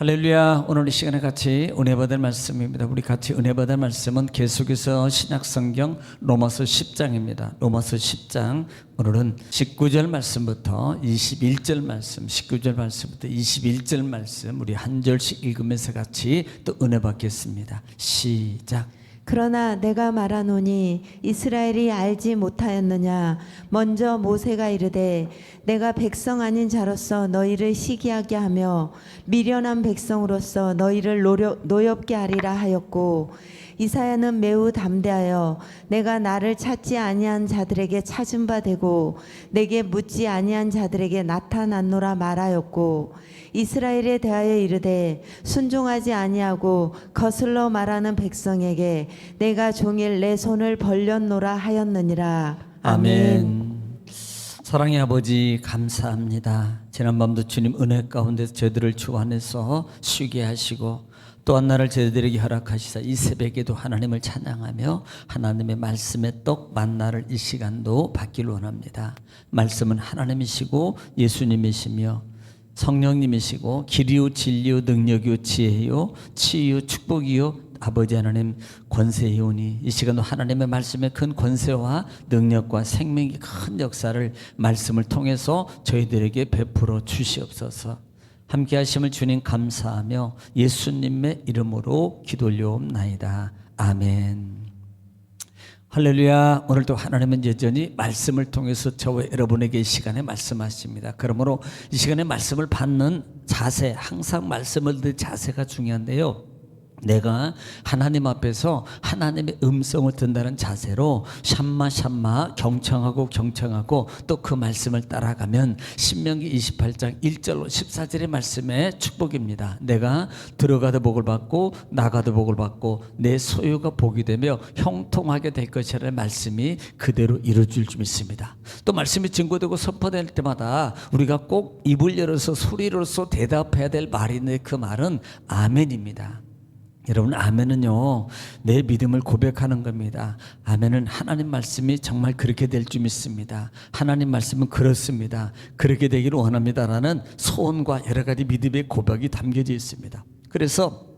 할렐루야. 오늘 이 시간에 같이 은혜 받을 말씀입니다. 우리 같이 은혜 받을 말씀은 계속해서 신약성경 로마서 10장입니다. 로마서 10장 오늘은 19절 말씀부터 21절 말씀, 19절 말씀부터 21절 말씀 우리 한 절씩 읽으면서 같이 또 은혜 받겠습니다. 시작. 그러나 내가 말하노니 이스라엘이 알지 못하였느냐. 먼저 모세가 이르되 내가 백성 아닌 자로서 너희를 시기하게 하며 미련한 백성으로서 너희를 노엽게 하리라 하였고, 이사야는 매우 담대하여 내가 나를 찾지 아니한 자들에게 찾은 바 되고 내게 묻지 아니한 자들에게 나타났노라 말하였고, 이스라엘에 대하여 이르되 순종하지 아니하고 거슬러 말하는 백성에게 내가 종일 내 손을 벌렸노라 하였느니라. 아멘. 사랑의 아버지 감사합니다. 지난밤도 주님 은혜 가운데서 저희들을 주 안에서 쉬게 하시고 또한 나를 저희들에게 허락하시사 이 새벽에도 하나님을 찬양하며 하나님의 말씀의 떡 만나를 이 시간도 받기를 원합니다. 말씀은 하나님이시고 예수님이시며 성령님이시고 길이요 진리요 능력이요 지혜요 치유요 축복이요 아버지 하나님 권세이오니 이 시간도 하나님의 말씀의 큰 권세와 능력과 생명의 큰 역사를 말씀을 통해서 저희들에게 베풀어 주시옵소서. 함께 하심을 주님 감사하며 예수님의 이름으로 기도 올려옵나이다. 아멘. 할렐루야. 오늘도 하나님은 여전히 말씀을 통해서 저와 여러분에게 이 시간에 말씀하십니다. 그러므로 이 시간에 말씀을 받는 자세, 항상 말씀을 듣는 자세가 중요한데요, 내가 하나님 앞에서 하나님의 음성을 듣는다는 자세로 샴마 경청하고 또 그 말씀을 따라가면 신명기 28장 1절로 14절의 말씀의 축복입니다. 내가 들어가도 복을 받고 나가도 복을 받고 내 소유가 복이 되며 형통하게 될 것이라는 말씀이 그대로 이루어질 줄 믿습니다. 또 말씀이 증거되고 선포될 때마다 우리가 꼭 입을 열어서 소리로서 대답해야 될 말이 있는데 그 말은 아멘입니다. 여러분, 아멘은요 내 믿음을 고백하는 겁니다. 아멘은 하나님 말씀이 정말 그렇게 될 줄 믿습니다. 하나님 말씀은 그렇습니다, 그렇게 되기를 원합니다라는 소원과 여러 가지 믿음의 고백이 담겨져 있습니다. 그래서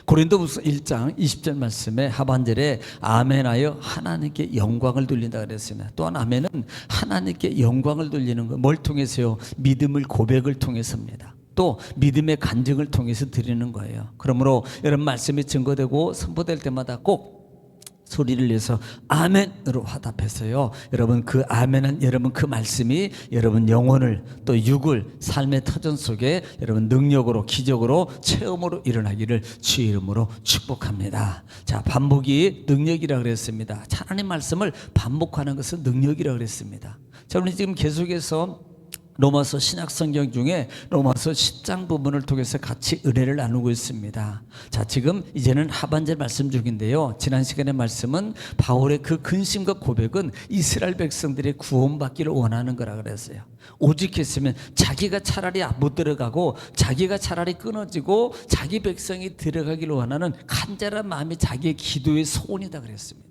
고린도후서 1장 20절 말씀에 하반절에 아멘하여 하나님께 영광을 돌린다 그랬습니다. 또한 아멘은 하나님께 영광을 돌리는 것, 뭘 통해서요? 믿음을 고백을 통해서입니다. 또 믿음의 간증을 통해서 드리는 거예요. 그러므로 여러분 말씀이 증거되고 선포될 때마다 꼭 소리를 내서 아멘으로 화답해서요, 여러분 그 아멘은 여러분 그 말씀이 여러분 영혼을 또 육을 삶의 터전 속에 여러분 능력으로 기적으로 체험으로 일어나기를 주의 이름으로 축복합니다. 자, 반복이 능력이라고 그랬습니다. 하나님 말씀을 반복하는 것은 능력이라고 그랬습니다. 자, 우리 지금 계속해서 로마서 신약성경 중에 로마서 10장 부분을 통해서 같이 은혜를 나누고 있습니다. 자, 지금 이제는 하반절 말씀 중인데요, 지난 시간의 말씀은 바울의 그 근심과 고백은 이스라엘 백성들이 구원받기를 원하는 거라 그랬어요. 오직 했으면 자기가 차라리 못 들어가고 자기가 차라리 끊어지고 자기 백성이 들어가기를 원하는 간절한 마음이 자기의 기도의 소원이다 그랬습니다.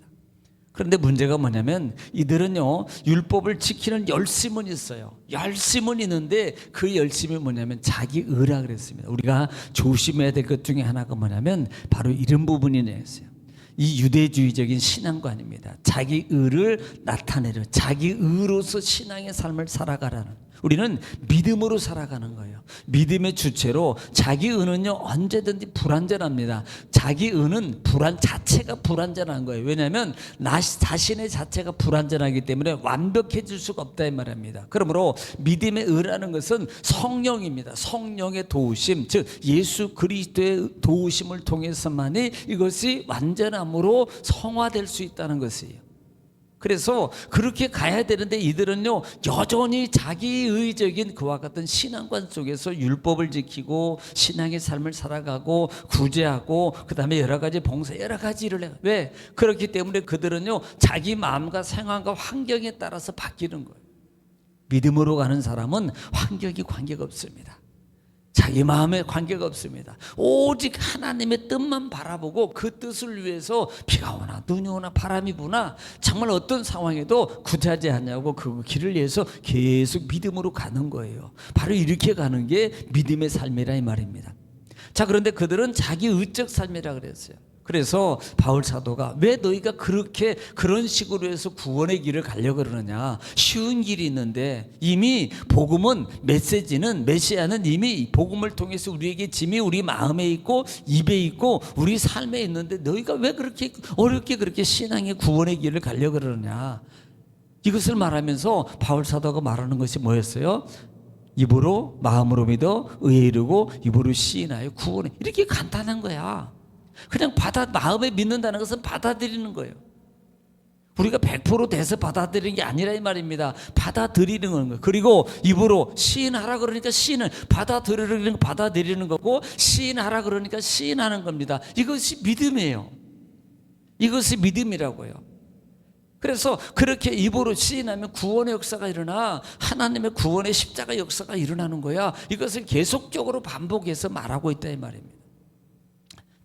그런데 문제가 뭐냐면 이들은요 율법을 지키는 열심은 있어요. 열심은 있는데 그 열심이 뭐냐면 자기 의라 그랬습니다. 우리가 조심해야 될 것 중에 하나가 뭐냐면 바로 이런 부분이네요. 이 유대주의적인 신앙관입니다. 자기 의를 나타내려 자기 의로서 신앙의 삶을 살아가라는, 우리는 믿음으로 살아가는 거예요. 믿음의 주체로 자기 의는요 언제든지 불완전합니다. 자기 의는 불안 자체가 불완전한 거예요. 왜냐하면 나 자신의 자체가 불완전하기 때문에 완벽해질 수가 없다 이 말입니다. 그러므로 믿음의 의라는 것은 성령입니다. 성령의 도우심, 즉 예수 그리스도의 도우심을 통해서만이 이것이 완전함으로 성화될 수 있다는 것이에요. 그래서 그렇게 가야 되는데 이들은요 여전히 자기의적인 그와 같은 신앙관 속에서 율법을 지키고 신앙의 삶을 살아가고 구제하고 그 다음에 여러 가지 봉사 여러 가지 일을 해요. 왜? 그렇기 때문에 그들은요 자기 마음과 생활과 환경에 따라서 바뀌는 거예요. 믿음으로 가는 사람은 환경이 관계가 없습니다. 자기 마음에 관계가 없습니다. 오직 하나님의 뜻만 바라보고 그 뜻을 위해서 비가 오나 눈이 오나 바람이 부나 정말 어떤 상황에도 구차하지 않냐고 그 길을 위해서 계속 믿음으로 가는 거예요. 바로 이렇게 가는 게 믿음의 삶이라 이 말입니다. 자, 그런데 그들은 자기 의적 삶이라 그랬어요. 그래서 바울 사도가 왜 너희가 그렇게 그런 식으로 해서 구원의 길을 가려고 그러느냐. 쉬운 길이 있는데 이미 복음은, 메시지는, 메시아는 이미 복음을 통해서 우리에게 짐이 우리 마음에 있고 입에 있고 우리 삶에 있는데 너희가 왜 그렇게 어렵게 그렇게 신앙의 구원의 길을 가려고 그러느냐. 이것을 말하면서 바울 사도가 말하는 것이 뭐였어요? 입으로 마음으로 믿어 의에 이르고 입으로 시인하여 구원해. 이렇게 간단한 거야. 그냥 마음에 믿는다는 것은 받아들이는 거예요. 우리가 100% 돼서 받아들이는 게 아니라 이 말입니다. 받아들이는 거예요. 그리고 입으로 시인하라 그러니까 시인을 받아들이는 거고, 시인하라 그러니까 시인하는 겁니다. 이것이 믿음이에요. 이것이 믿음이라고요. 그래서 그렇게 입으로 시인하면 구원의 역사가 일어나, 하나님의 구원의 십자가 역사가 일어나는 거야. 이것을 계속적으로 반복해서 말하고 있다 이 말입니다.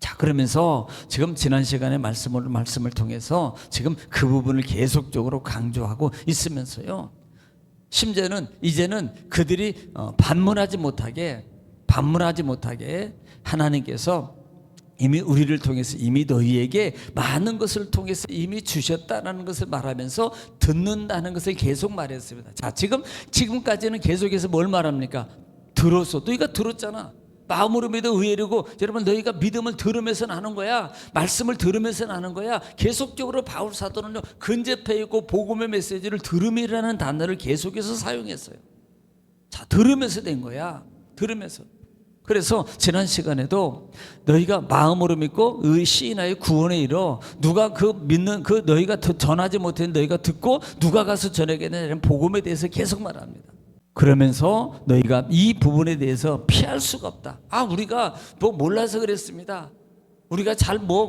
자, 그러면서 지금 지난 시간에 말씀을 통해서 지금 그 부분을 계속적으로 강조하고 있으면서요, 심지어는 이제는 그들이 반문하지 못하게 하나님께서 이미 우리를 통해서 이미 너희에게 많은 것을 통해서 이미 주셨다는 것을 말하면서 듣는다는 것을 계속 말했습니다. 자, 지금까지는 계속해서 뭘 말합니까? 들었어. 너희가 들었잖아. 마음으로 믿어 의에 이르고. 여러분, 너희가 믿음을 들으면서 나는 거야. 말씀을 들으면서 나는 거야. 계속적으로 바울 사도는요, 근접해 있고 복음의 메시지를 들음이라는 단어를 계속해서 사용했어요. 자, 들으면서 된 거야. 들으면서. 그래서 지난 시간에도 너희가 마음으로 믿고 시인하여 구원에 이르러, 누가 너희가 전하지 못했는 너희가 듣고 누가 가서 전하겠느냐는 복음에 대해서 계속 말합니다. 그러면서 너희가 이 부분에 대해서 피할 수가 없다. 우리가 몰라서 그랬습니다. 우리가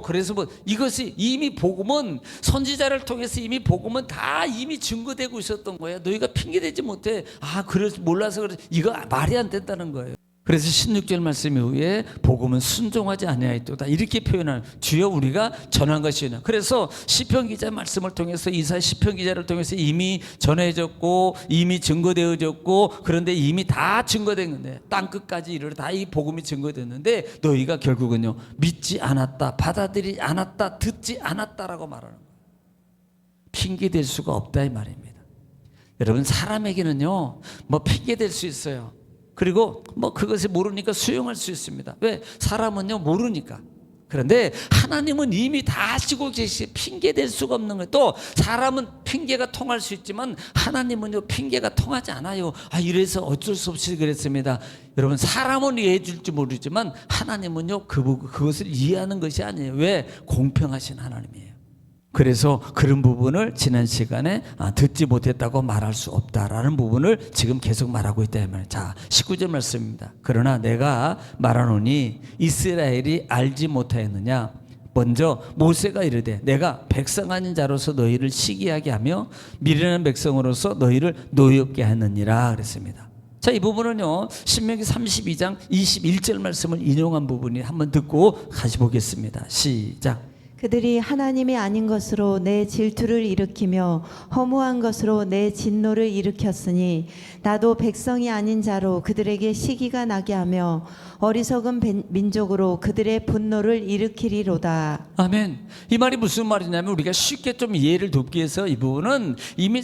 그래서 이것이 이미 복음은, 선지자를 통해서 이미 복음은 다 이미 증거되고 있었던 거예요. 너희가 핑계대지 못해. 그래서 몰라서 그래. 이거 말이 안 된다는 거예요. 그래서 16절 말씀 이후에 복음은 순종하지 아니하였도다 이렇게 표현하는, 주여 우리가 전한 것이냐. 그래서 시편 기자 말씀을 통해서, 이사야 시편 기자를 통해서 이미 전해졌고 이미 증거되어졌고, 그런데 이미 다 증거된 건데 땅 끝까지 이르러 다 이 복음이 증거됐는데 너희가 결국은요 믿지 않았다, 받아들이지 않았다, 듣지 않았다라고 말하는 거예요. 핑계 댈 수가 없다 이 말입니다. 여러분, 사람에게는요 핑계 댈 수 있어요. 그리고 그것을 모르니까 수용할 수 있습니다. 왜? 사람은요 모르니까. 그런데 하나님은 이미 다 아시고 계시, 핑계 댈 수가 없는 거예요. 또 사람은 핑계가 통할 수 있지만 하나님은요 핑계가 통하지 않아요. 이래서 어쩔 수 없이 그랬습니다. 여러분, 사람은 이해해 줄지 모르지만 하나님은요 그것을 이해하는 것이 아니에요. 왜? 공평하신 하나님이에요. 그래서 그런 부분을 지난 시간에 듣지 못했다고 말할 수 없다라는 부분을 지금 계속 말하고 있다. 자, 19절 말씀입니다. 그러나 내가 말하노니 이스라엘이 알지 못하였느냐. 먼저 모세가 이르되 내가 백성 아닌 자로서 너희를 시기하게 하며 미련한 백성으로서 너희를 노엽게 하느니라 그랬습니다. 자, 이 부분은요 신명기 32장 21절 말씀을 인용한 부분이, 한번 듣고 다시 보겠습니다. 시작. 그들이 하나님이 아닌 것으로 내 질투를 일으키며 허무한 것으로 내 진노를 일으켰으니 나도 백성이 아닌 자로 그들에게 시기가 나게 하며 어리석은 민족으로 그들의 분노를 일으키리로다. 아멘. 이 말이 무슨 말이냐면, 우리가 쉽게 좀 이해를 돕기 위해서 이 부분은 이미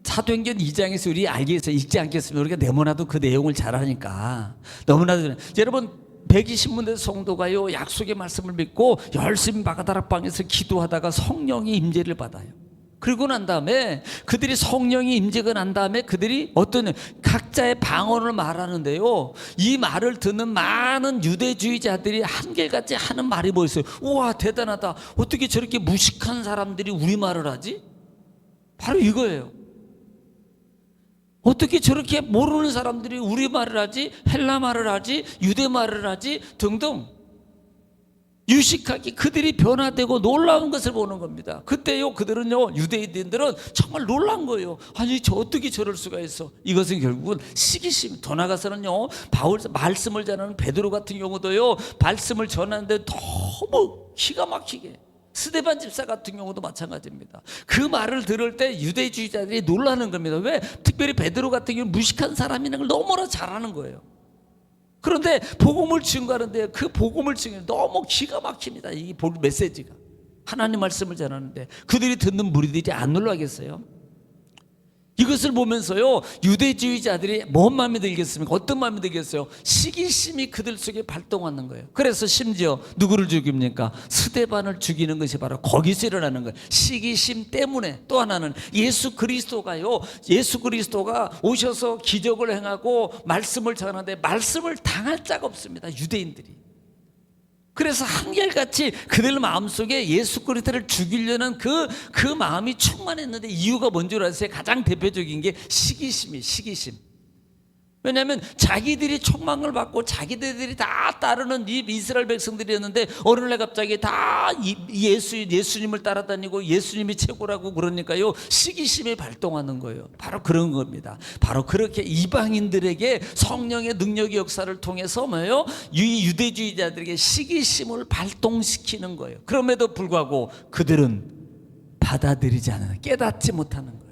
사도행전 2장에서 우리 알기 위해서 읽지 않겠습니다. 우리가 너무나도 그 내용을 잘 아니까. 너무나도. 여러분, 120문 성도가요 약속의 말씀을 믿고 열심히 마가다락방에서 기도하다가 성령의 임재를 받아요. 그리고 난 다음에 그들이 성령이 임재가 난 다음에 그들이 어떤 각자의 방언을 말하는데요, 이 말을 듣는 많은 유대주의자들이 한결같이 하는 말이 뭐였어요? 우와, 대단하다. 어떻게 저렇게 무식한 사람들이 우리말을 하지? 바로 이거예요. 어떻게 저렇게 모르는 사람들이 우리말을 하지, 헬라말을 하지, 유대말을 하지 등등 유식하게 그들이 변화되고 놀라운 것을 보는 겁니다. 그때요 그들은요, 유대인들은 정말 놀란 거예요. 저 어떻게 저럴 수가 있어. 이것은 결국은 시기심. 더 나가서는요, 바울 말씀을 전하는 베드로 같은 경우도요 말씀을 전하는데 너무 기가 막히게, 스데반 집사 같은 경우도 마찬가지입니다. 그 말을 들을 때 유대주의자들이 놀라는 겁니다. 왜? 특별히 베드로 같은 경우는 무식한 사람이라는 걸 너무나 잘하는 거예요. 그런데 복음을 증거하는데 그 복음을 증거 너무 기가 막힙니다. 이 메시지가 하나님 말씀을 전하는데 그들이 듣는 무리들이 안 놀라겠어요? 이것을 보면서요, 유대주의자들이 뭔 마음이 들겠습니까? 어떤 마음이 들겠어요? 시기심이 그들 속에 발동하는 거예요. 그래서 심지어 누구를 죽입니까? 스데반을 죽이는 것이 바로 거기서 일어나는 거예요. 시기심 때문에. 또 하나는 예수 그리스도가요, 예수 그리스도가 오셔서 기적을 행하고 말씀을 전하는데 말씀을 당할 자가 없습니다, 유대인들이. 그래서 한결같이 그들 마음속에 예수 그리스도를 죽이려는 그 마음이 충만했는데, 이유가 뭔 줄 아세요? 가장 대표적인 게 시기심. 왜냐하면 자기들이 촉망을 받고 자기들이 다 따르는 이 이스라엘 백성들이었는데 어느 날 갑자기 다 예수님을 따라다니고 예수님이 최고라고 그러니까요, 시기심이 발동하는 거예요. 바로 그런 겁니다. 바로 그렇게 이방인들에게 성령의 능력의 역사를 통해서 뭐예요? 이 유대주의자들에게 시기심을 발동시키는 거예요. 그럼에도 불구하고 그들은 받아들이지 않아요. 깨닫지 못하는 거예요.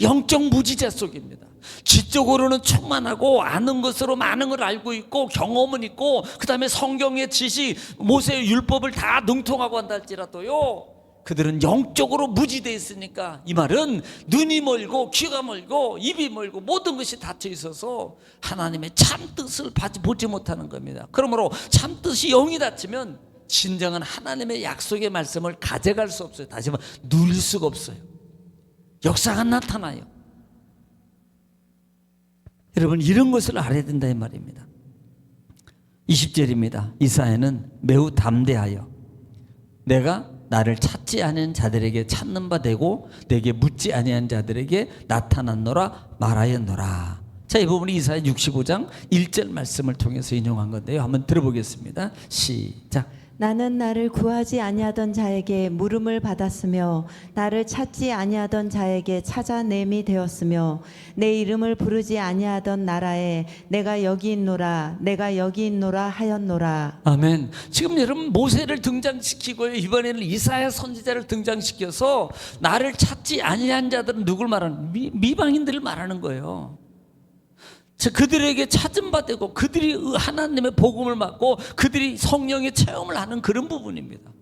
영적 무지자 속입니다. 지적으로는 충만하고 아는 것으로 많은 걸 알고 있고 경험은 있고, 그 다음에 성경의 지식, 모세의 율법을 다 능통하고 한다 할지라도요, 그들은 영적으로 무지되어 있으니까, 이 말은 눈이 멀고 귀가 멀고 입이 멀고 모든 것이 닫혀 있어서 하나님의 참뜻을 보지 못하는 겁니다. 그러므로 참뜻이 영이 닫히면 진정한 하나님의 약속의 말씀을 가져갈 수 없어요. 다시 말해 누릴 수가 없어요. 역사가 나타나요. 여러분, 이런 것을 알아야 된다 이 말입니다. 20절입니다. 이사야는 매우 담대하여 내가 나를 찾지 않은 자들에게 찾는 바 되고 내게 묻지 아니한 자들에게 나타났노라 말하였노라. 자, 이 부분이 이사야 65장 1절 말씀을 통해서 인용한 건데요, 한번 들어보겠습니다. 시작. 나는 나를 구하지 아니하던 자에게 물음을 받았으며 나를 찾지 아니하던 자에게 찾아냄이 되었으며 내 이름을 부르지 아니하던 나라에 내가 여기 있노라 하였노라. 아멘. 지금 여러분, 모세를 등장시키고요, 이번에는 이사야 선지자를 등장시켜서 나를 찾지 아니한 자들은 누굴 말하는? 미방인들을 말하는 거예요. 그들에게 찾은 바 되고 그들이 하나님의 복음을 받고 그들이 성령의 체험을 하는 그런 부분입니다.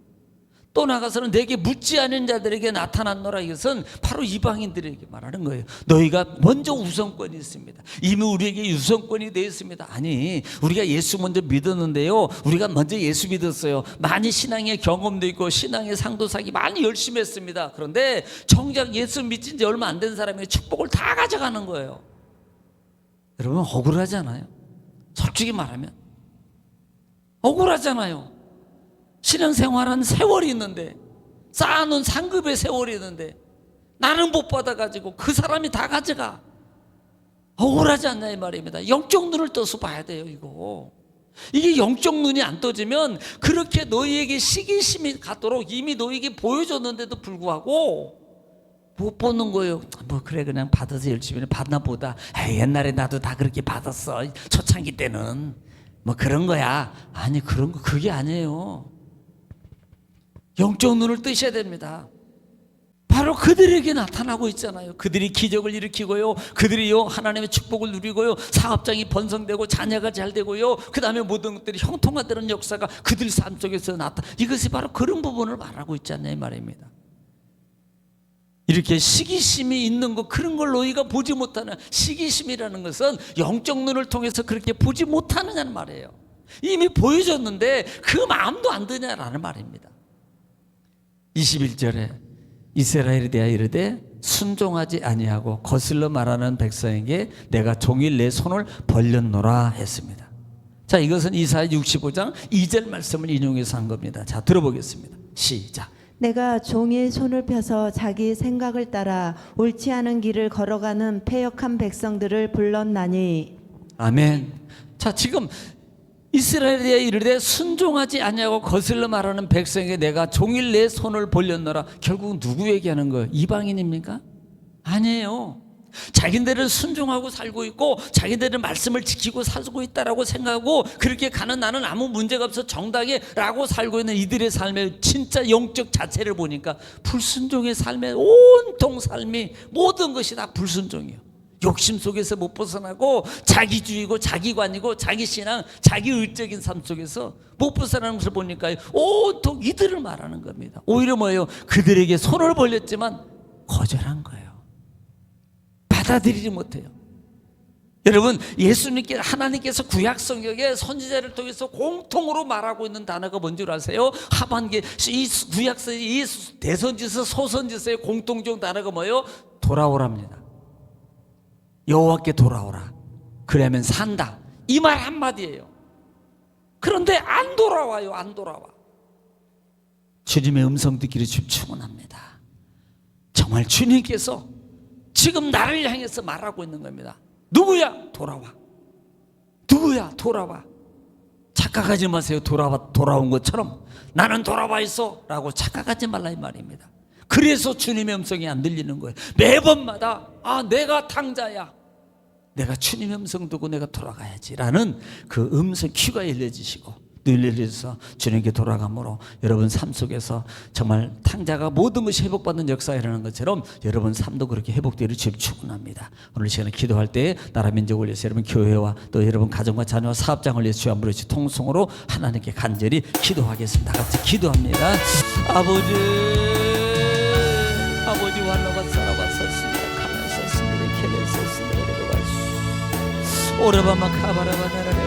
또 나가서는 내게 묻지 않은 자들에게 나타났노라, 이것은 바로 이방인들에게 말하는 거예요. 너희가 먼저 우선권이 있습니다. 이미 우리에게 우선권이 되어 있습니다. 아니, 우리가 예수 먼저 믿었는데요, 우리가 먼저 예수 믿었어요. 많이 신앙의 경험도 있고 신앙의 상도 사기 많이 열심히 했습니다. 그런데 정작 예수 믿은 지 얼마 안 된 사람의 축복을 다 가져가는 거예요. 여러분, 억울하잖아요. 솔직히 말하면 억울하잖아요. 신앙생활한 세월이 있는데, 쌓아놓은 상급의 세월이 있는데 나는 못 받아가지고 그 사람이 다 가져가. 억울하지 않냐 이 말입니다. 영적 눈을 떠서 봐야 돼요. 이게 영적 눈이 안 떠지면 그렇게 너희에게 시기심이 갖도록 이미 너희에게 보여줬는데도 불구하고 못 보는 거예요. 뭐 그래, 그냥 받아서 열심히 받나 보다. 에이, 옛날에 나도 다 그렇게 받았어, 초창기 때는. 뭐 그런 거야. 아니, 그런 거 그게 아니에요. 영적 눈을 뜨셔야 됩니다. 바로 그들에게 나타나고 있잖아요. 그들이 기적을 일으키고요, 그들이요 하나님의 축복을 누리고요, 사업장이 번성되고 자녀가 잘 되고요, 그 다음에 모든 것들이 형통화되는 역사가 그들 삶 속에서 이것이 바로 그런 부분을 말하고 있지 않냐 이 말입니다. 이렇게 시기심이 있는 것, 그런 걸 너희가 보지 못하는, 시기심이라는 것은 영적 눈을 통해서 그렇게 보지 못하느냐는 말이에요. 이미 보여줬는데 그 마음도 안 드냐라는 말입니다. 21절에 이스라엘에 대하여 이르되 순종하지 아니하고 거슬러 말하는 백성에게 내가 종일 내 손을 벌렸노라 했습니다. 자, 이것은 이사야 65장 2절 말씀을 인용해서 한 겁니다. 자, 들어보겠습니다. 시작. 내가 종일 손을 펴서 자기 생각을 따라 옳지 않은 길을 걸어가는 패역한 백성들을 불렀나니. 아멘. 자, 지금 이스라엘에 이르되 순종하지 아니하고 거슬러 말하는 백성에게 내가 종일 내 손을 벌렸노라. 결국 누구 얘기하는 거예요? 이방인입니까? 아니에요. 자기들은 순종하고 살고 있고 자기들은 말씀을 지키고 살고 있다라고 생각하고 그렇게 가는 나는 아무 문제가 없어 정당해 라고 살고 있는 이들의 삶의 진짜 영적 자체를 보니까 불순종의 삶의 온통 삶이 모든 것이 다 불순종이에요. 욕심 속에서 못 벗어나고 자기주의고 자기관이고 자기 신앙, 자기 의적인 삶 속에서 못 벗어나는 것을 보니까 온통 이들을 말하는 겁니다. 오히려 뭐예요? 그들에게 손을 벌렸지만 거절한 거예요. 받아들이지 못해요. 여러분, 예수님께 하나님께서 구약 성경에 선지자를 통해서 공통으로 말하고 있는 단어가 뭔지 아세요? 하반기 이 구약서 이 대선지서 소선지서의 공통적 단어가 뭐예요? 돌아오랍니다. 여호와께 돌아오라. 그러면 산다. 이 말 한마디예요. 그런데 안 돌아와요. 안 돌아와. 주님의 음성 듣기를 축원합니다. 정말 주님께서 지금 나를 향해서 말하고 있는 겁니다. 누구야? 돌아와. 누구야? 돌아와. 착각하지 마세요. 돌아온 것처럼 나는 돌아와 있어 라고 착각하지 말라 이 말입니다. 그래서 주님의 음성이 안 들리는 거예요. 매번마다 내가 탕자야, 내가 주님의 음성 듣고 내가 돌아가야지 라는 그 음성 귀가 열려지시고 늘 열려서 주님께 돌아감으로 여러분 삶 속에서 정말 탕자가 모든 것이 회복받는 역사가 일어나는 것처럼 여러분 삶도 그렇게 회복되기를 주님 축원합니다. 오늘 시간에 기도할 때 나라 민족을 위해서 여러분 교회와 또 여러분 가정과 자녀와 사업장을 위해서 주 한번 통성으로 하나님께 간절히 기도하겠습니다. 같이 기도합니다. 아버지 완로가 살아왔었습니다. 가만 있었습니다. 캐내 있었습니다. 오라바마 카바라바나라